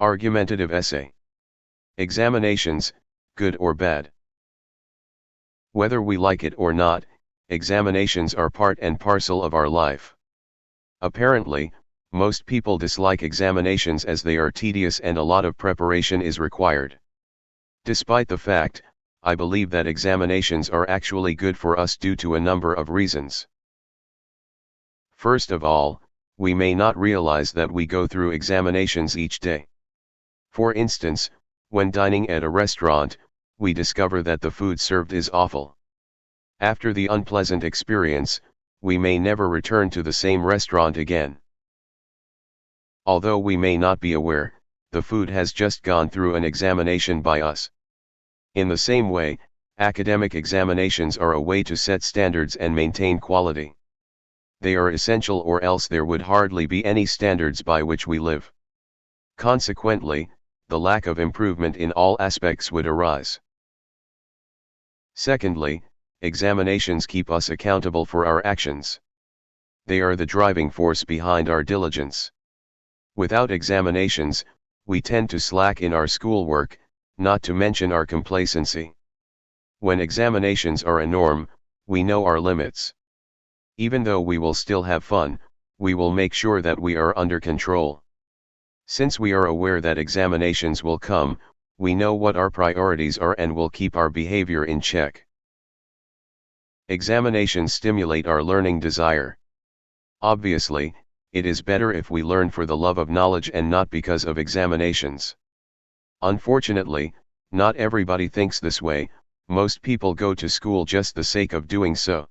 Argumentative essay. Examinations, good or bad. Whether we like it or not, examinations are part and parcel of our life. Apparently, most people dislike examinations as they are tedious and a lot of preparation is required. Despite the fact, I believe that examinations are actually good for us due to a number of reasons. First of all, we may not realize that we go through examinations each day. For instance, when dining at a restaurant, we discover that the food served is awful. After the unpleasant experience, we may never return to the same restaurant again. Although we may not be aware, the food has just gone through an examination by us. In the same way, academic examinations are a way to set standards and maintain quality. They are essential, or else there would hardly be any standards by which we live. Consequently, the lack of improvement in all aspects would arise. Secondly, examinations keep us accountable for our actions. They are the driving force behind our diligence. Without examinations, we tend to slack in our schoolwork, not to mention our complacency. When examinations are a norm, we know our limits. Even though we will still have fun, we will make sure that we are under control. Since we are aware that examinations will come, we know what our priorities are and will keep our behavior in check. Examinations stimulate our learning desire. Obviously, it is better if we learn for the love of knowledge and not because of examinations. Unfortunately, not everybody thinks this way. Most people go to school just the sake of doing so.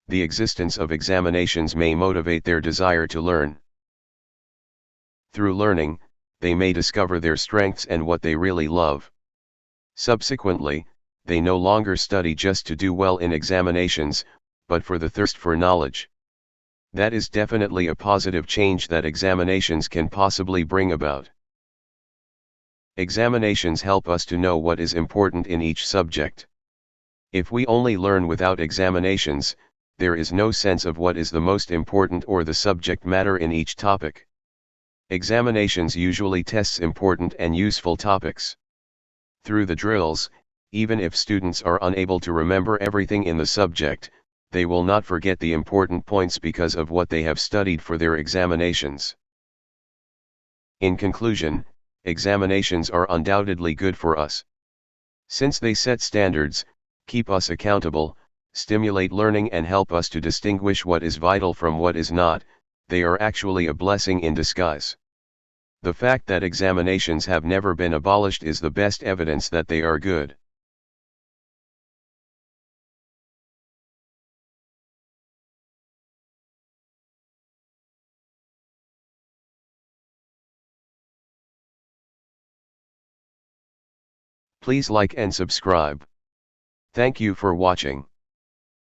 The existence of examinations may motivate their desire to learn. Through learning, they may discover their strengths and what they really love. Subsequently, they no longer study just to do well in examinations, but for the thirst for knowledge. That is definitely a positive change that examinations can possibly bring about. Examinations help us to know what is important in each subject. If we only learn without examinations, there is no sense of what is the most important or the subject matter in each topic. Examinations usually tests important and useful topics. Through the drills, even if students are unable to remember everything in the subject, they will not forget the important points because of what they have studied for their examinations. In conclusion, examinations are undoubtedly good for us. Since they set standards, keep us accountable, stimulate learning and help us to distinguish what is vital from what is not, they are actually a blessing in disguise. The fact that examinations have never been abolished is the best evidence that they are good. Please like and subscribe. Thank you for watching.